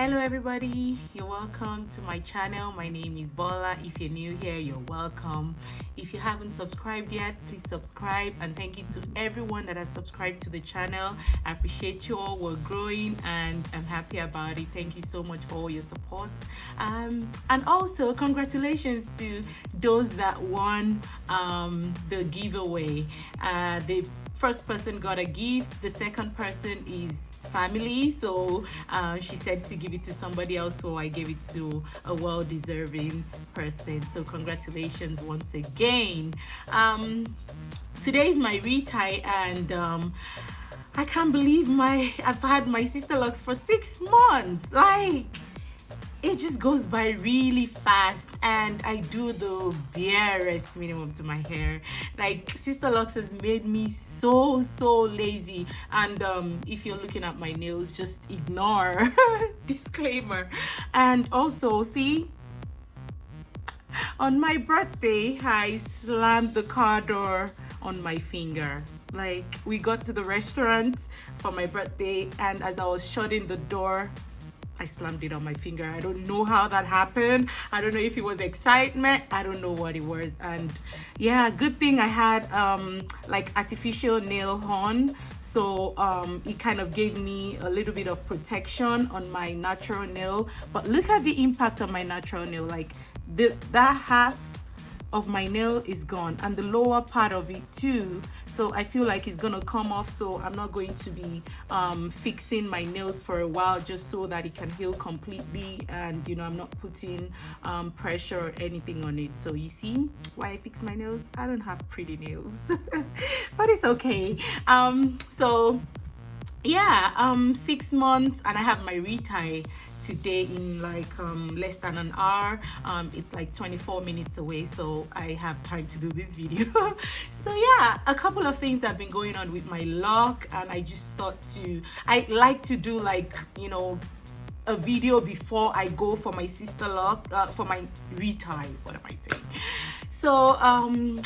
Hello everybody, you're welcome to my channel. My name is Bola. If you're new here, you're welcome. If you haven't subscribed yet, please subscribe, and thank you to everyone that has subscribed to the channel. I appreciate you all. We're growing and I'm happy about it. Thank you so much for all your support, and also congratulations to those that won the giveaway. The first person got a gift, the second person is family, so she said to give it to somebody else, so I gave it to a well-deserving person. So congratulations once again. Today is my retie, and I can't believe I've had my Sisterlocks for 6 months. Like, it just goes by really fast, and I do the barest minimum to my hair. Like, Sisterlocks has made me so lazy, and if you're looking at my nails, just ignore disclaimer. And also, see, on my birthday I slammed the car door on my finger. Like, we got to the restaurant for my birthday, and as I was shutting the door, I slammed it on my finger. I don't know how that happened. I don't know if it was excitement. I don't know what it was. And yeah, good thing I had like artificial nail on. So it kind of gave me a little bit of protection on my natural nail. But look at the impact on my natural nail. Like, that half of my nail is gone, and the lower part of it too. So I feel like it's gonna come off, so I'm not going to be fixing my nails for a while, just so that it can heal completely, and you know, I'm not putting pressure or anything on it. So you see why I fix my nails? I don't have pretty nails but it's okay. So yeah, 6 months, and I have my retie today in like less than an hour. It's like 24 minutes away, so I have time to do this video. So yeah, a couple of things have been going on with my lock, and I just thought I like to do, like, you know, a video before I go for my Sisterlock, for my retie. What am I saying? So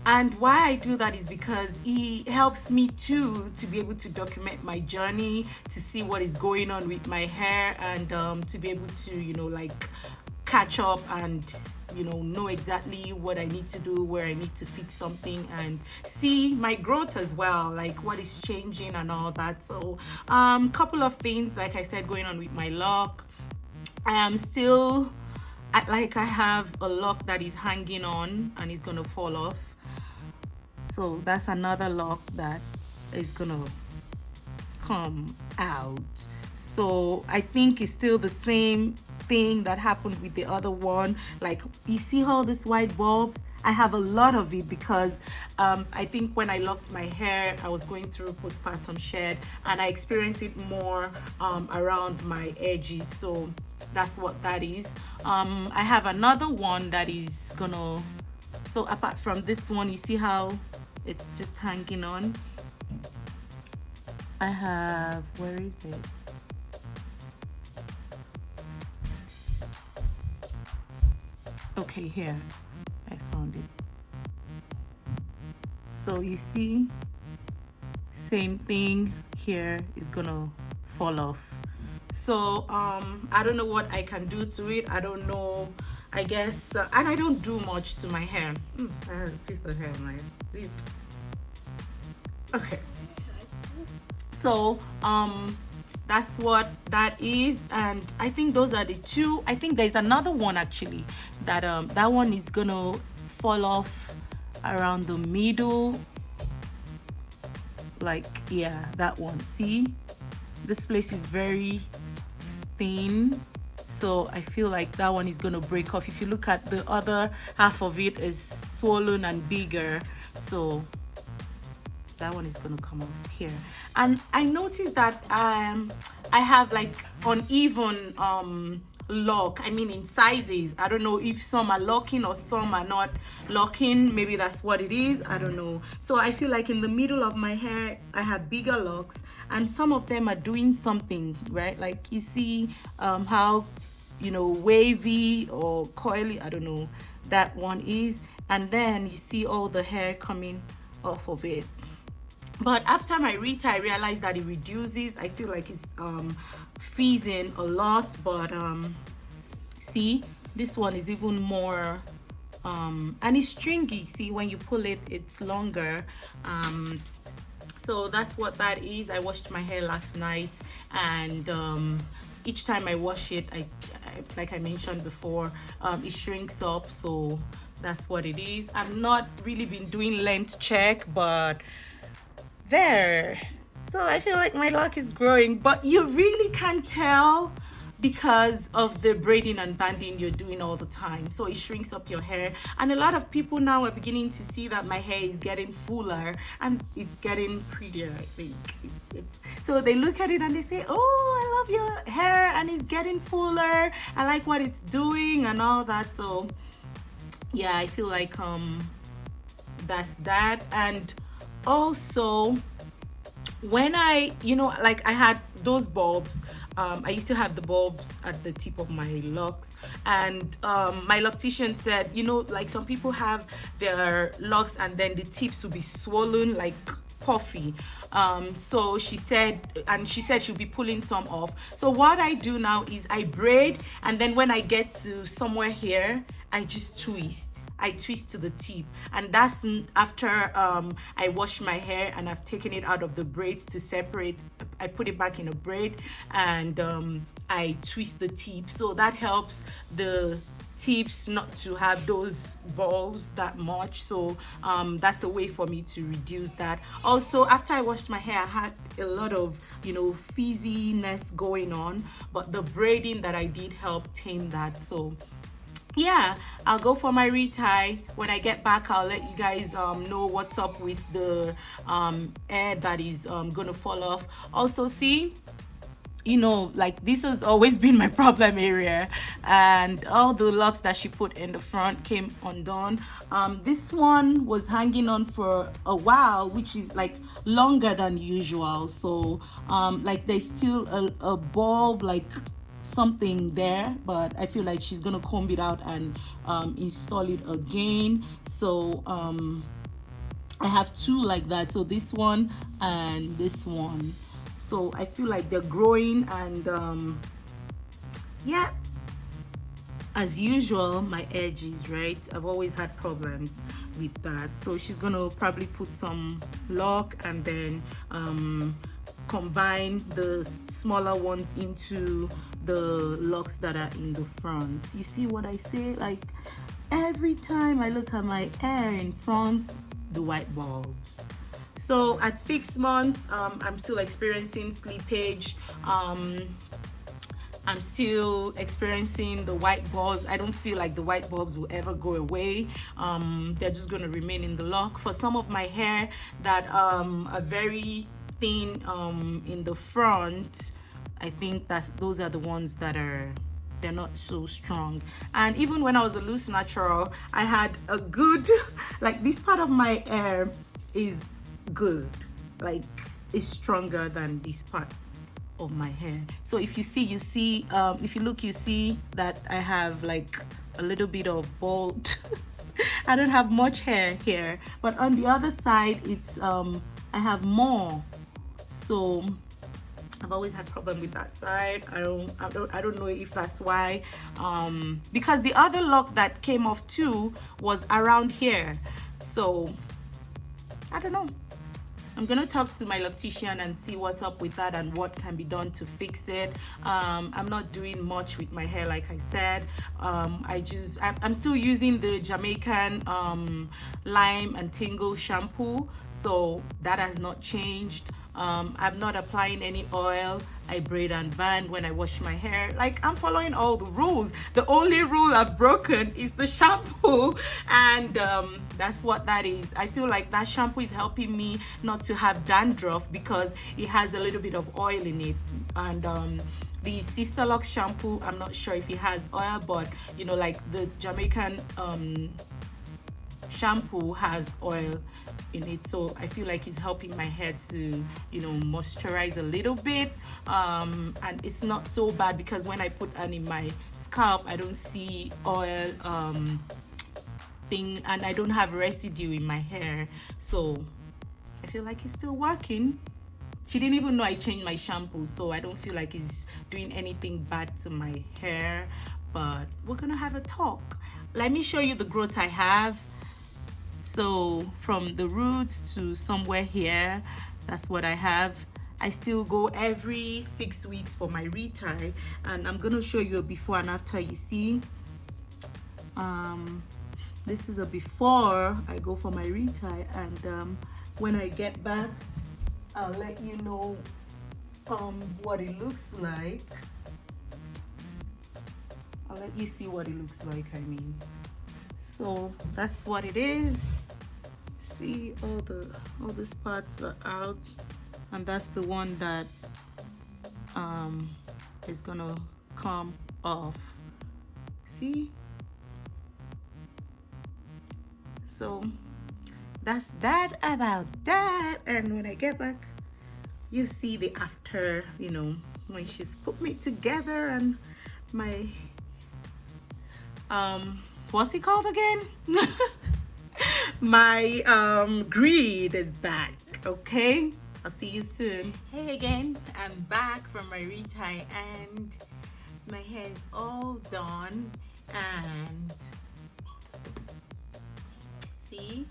and why I do that is because it helps me to be able to document my journey, to see what is going on with my hair, and to be able to, you know, like, catch up and, you know exactly what I need to do, where I need to fix something, and see my growth as well, like what is changing and all that. So couple of things, like I said, going on with my lock. I am still I have a lock that is hanging on and is gonna fall off. So that's another lock that is gonna come out. So I think it's still the same thing that happened with the other one. Like, you see all these white bulbs? I have a lot of it because I think when I locked my hair, I was going through postpartum shed, and I experienced it more around my edges. So that's what that is. I have another one that is gonna, so apart from this one, you see how it's just hanging on? I have, where is it? Okay, here, I found it. So you see, same thing here is gonna fall off. So I don't know what I can do to it. I don't know, I guess, and I don't do much to my hair. I have a piece of hair on my lip. Okay, so that's what that is, and I think those are the two. I think there's another one actually that that one is gonna fall off around the middle, like, yeah, that one. See, this place is very thin, so I feel like that one is gonna break off. If you look at the other half of it, is swollen and bigger, so that one is gonna come off here. And I noticed that I have like uneven lock, I mean, in sizes. I don't know if some are locking or some are not locking. Maybe that's what it is, I don't know. So I feel like in the middle of my hair I have bigger locks, and some of them are doing something, right? Like, you see how, you know, wavy or coily, I don't know, that one is, and then you see all the hair coming off of it. But after my retie, I realized that it reduces. I feel like it's fizzing a lot, but see, this one is even more and it's stringy. See, when you pull it, it's longer. So that's what that is. I washed my hair last night, and each time I wash it, I like I mentioned before, it shrinks up. So that's what it is. I've not really been doing length check, but there. So I feel like my lock is growing, but you really can't tell because of the braiding and banding you're doing all the time. So it shrinks up your hair, and a lot of people now are beginning to see that my hair is getting fuller and it's getting prettier. I think so they look at it and they say, oh, I love your hair and it's getting fuller, I like what it's doing and all that. So yeah, I feel like that's that. And also, when I, like I had those bulbs, I used to have the bulbs at the tip of my locks, and my loctician said, like some people have their locks and then the tips will be swollen, like puffy. So she said she'll be pulling some off. So what I do now is I braid, and then when I get to somewhere here, I just twist. I twist to the tip, and that's after I wash my hair and I've taken it out of the braids to separate. I put it back in a braid, and I twist the tip, so that helps the tips not to have those balls that much. So that's a way for me to reduce that. Also, after I washed my hair, I had a lot of fizziness going on, but the braiding that I did helped tame that. So yeah, I'll go for my retie. When I get back, I'll let you guys know what's up with the hair that is gonna fall off. Also, see, like this has always been my problem area, and all the locks that she put in the front came undone. This one was hanging on for a while, which is like longer than usual. So like there's still a bulb, like something there, but I feel like she's gonna comb it out and install it again. So I have two like that, so this one and this one. So I feel like they're growing, and yeah, as usual, my edges, right? I've always had problems with that. So she's gonna probably put some lock and then combine the smaller ones into the locks that are in the front. You see what I say? Like every time I look at my hair in front, the white bulbs. So at 6 months, I'm still experiencing slippage. I'm still experiencing the white bulbs. I don't feel like the white bulbs will ever go away. They're just going to remain in the lock. For some of my hair that are very thin in the front, I think those are the ones that they're not so strong. And even when I was a loose natural, I had a good like this part of my hair is good, like it's stronger than this part of my hair. So if you see if you look, you see that I have like a little bit of bald I don't have much hair here, but on the other side it's I have more. So I've always had problem with that side. I don't know if that's why, because the other lock that came off too was around here. So I don't know. I'm gonna talk to my loctician and see what's up with that and what can be done to fix it. I'm not doing much with my hair, like I said. I'm still using the Jamaican lime and tingle shampoo, so that has not changed. I'm not applying any oil. I braid and band when I wash my hair. Like, I'm following all the rules. The only rule I've broken is the shampoo, and that's what that is. I feel like that shampoo is helping me not to have dandruff because it has a little bit of oil in it. And the Sisterlocks shampoo, I'm not sure if it has oil, but like the Jamaican shampoo has oil in it, so I feel like it's helping my hair to moisturize a little bit, and it's not so bad because when I put on in my scalp, I don't see oil thing, and I don't have residue in my hair, so I feel like it's still working. She didn't even know I changed my shampoo, so I don't feel like it's doing anything bad to my hair. But we're gonna have a talk. Let me show you the growth I have. So from the root to somewhere here, that's what I have. I still go every 6 weeks for my retie, and I'm gonna show you a before and after. You see, this is a before I go for my retie, and when I get back, I'll let you know what it looks like. I'll let you see what it looks like, I mean. So that's what it is. See, all these parts are out, and that's the one that is gonna come off. See? So that's that about that. And when I get back, you see the after, you know, when she's put me together, and my what's it called again? My greed is back. Okay, I'll see you soon. Hey again, I'm back from my retie, and my hair is all done. And see,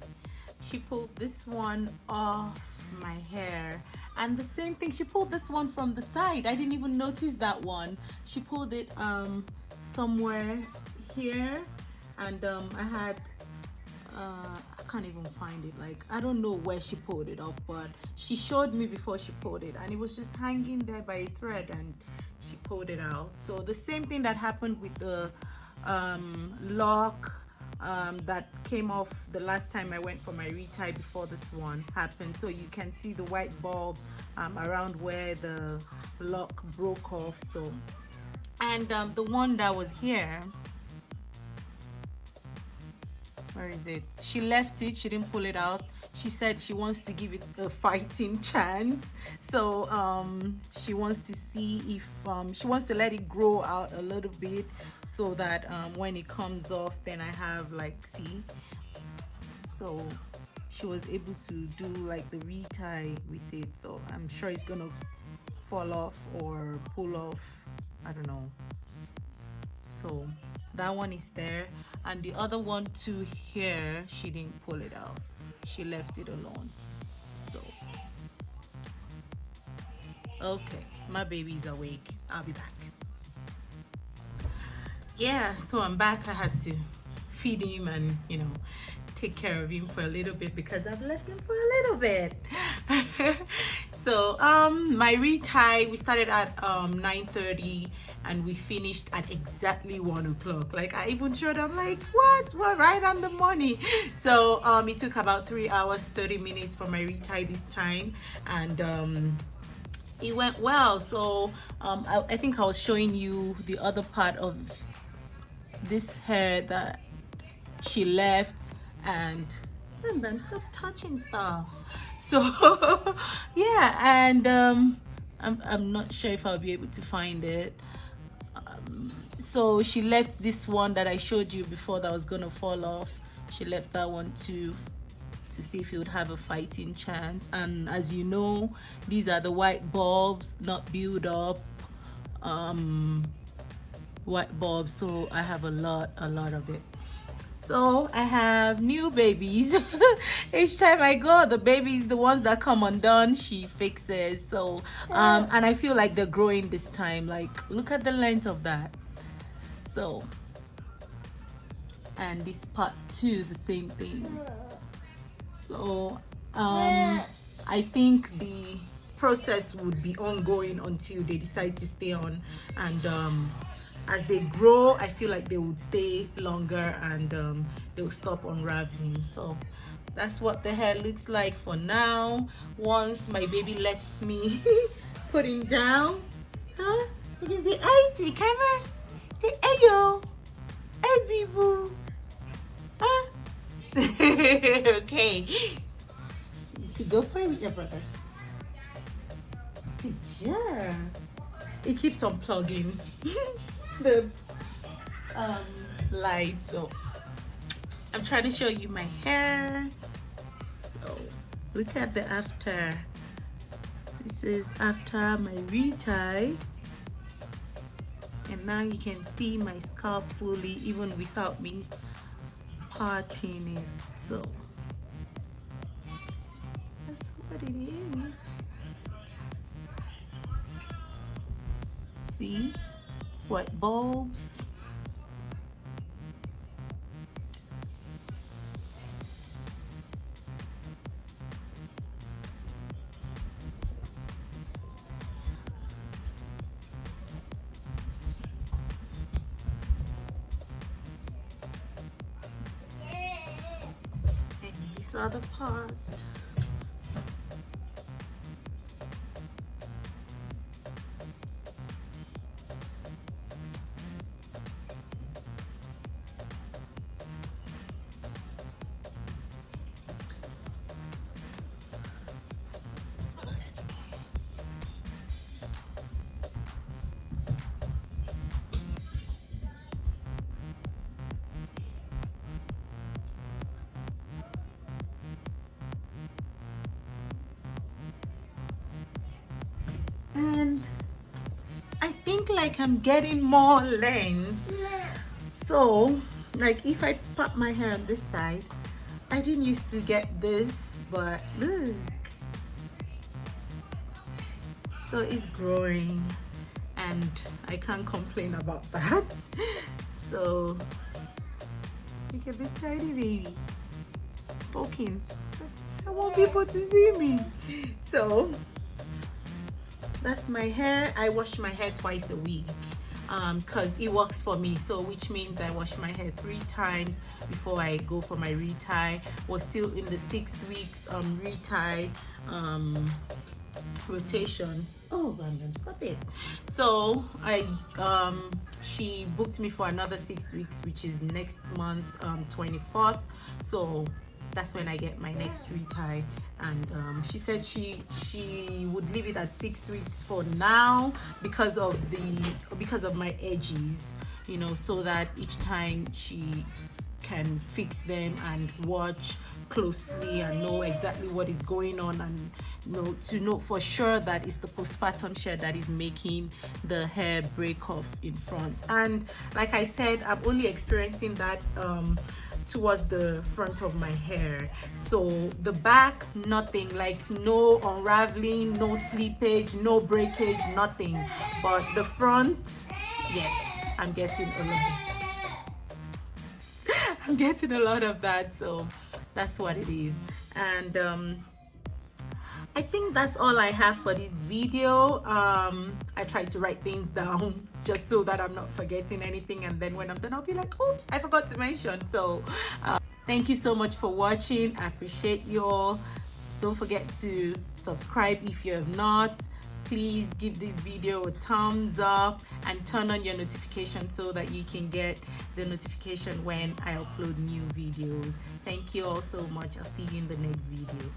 she pulled this one off my hair, and the same thing, she pulled this one from the side. I didn't even notice that one. She pulled it somewhere here, and I had I can't even find it. Like, I don't know where she pulled it off, but she showed me before she pulled it, and it was just hanging there by a thread, and she pulled it out. So the same thing that happened with the lock that came off the last time I went for my retie before this one happened. So you can see the white bulbs around where the lock broke off. So, and the one that was here, where is it? She left it, she didn't pull it out. She said she wants to give it a fighting chance. So she wants to see if she wants to let it grow out a little bit, so that when it comes off, then I have, like, see. So she was able to do like the retie with it. So I'm sure it's gonna fall off or pull off, I don't know. So that one is there, and the other one too here, she didn't pull it out, she left it alone. So okay, my baby's awake, I'll be back. Yeah, so I'm back. I had to feed him and, you know, take care of him for a little bit because I've left him for a little bit. So my retie, we started at 9:30 and we finished at exactly 1 o'clock. Like, I even showed them, like, what, we're right on the money. So it took about 3 hours 30 minutes for my retie this time, and it went well. So I think I was showing you the other part of this hair that she left, and Ben, stop touching stuff. So yeah, and I'm not sure if I'll be able to find it. So she left this one that I showed you before that was gonna fall off. She left that one too, to see if it would have a fighting chance. And as you know, these are the white bulbs, not build up white bulbs, so I have a lot of it. So I have new babies. Each time I go, the babies, the ones that come undone, she fixes. So and I feel like they're growing this time. Like, look at the length of that. So, and this part too, the same thing. So I think the process would be ongoing until they decide to stay on, and as they grow, I feel like they would stay longer, and they'll stop unraveling. So that's what the hair looks like for now. Once my baby lets me put him down, huh? You can say, "Hey, camera, say, hey yo, hey boo, huh?" Okay, you could go play with your brother. Good job. It keeps on plugging the light. So I'm trying to show you my hair. So look at the after. This is after my retie, and now you can see my scalp fully even without me parting it. So that's what it is. See, white bulbs. And this other part. And I think like I'm getting more length. So like if I pop my hair on this side, I didn't used to get this, but look. So it's growing and I can't complain about that. So look at this tiny baby poking. I want people to see me. So that's my hair. I wash my hair twice a week because it works for me, so which means I wash my hair 3 times before I go for my retie. We're still in the 6 weeks retie rotation. Oh Brandon, stop it. So I she booked me for another 6 weeks, which is next month 24th. So that's when I get my next retie, and she said she would leave it at 6 weeks for now because of my edges, you know, so that each time she can fix them and watch closely and know exactly what is going on, and to know for sure that it's the postpartum shear that is making the hair break off in front. And like I said, I'm only experiencing that towards the front of my hair. So the back, nothing, like no unraveling, no slippage, no breakage, nothing. But the front, yes, I'm getting a lot. I'm getting a lot of that, so that's what it is. And I think that's all I have for this video. I tried to write things down just so that I'm not forgetting anything, and then when I'm done I'll be like, oops, I forgot to mention. So thank you so much for watching. I appreciate you all. Don't forget to subscribe if you have not. Please give this video a thumbs up and turn on your notifications so that you can get the notification when I upload new videos. Thank you all so much. I'll see you in the next video.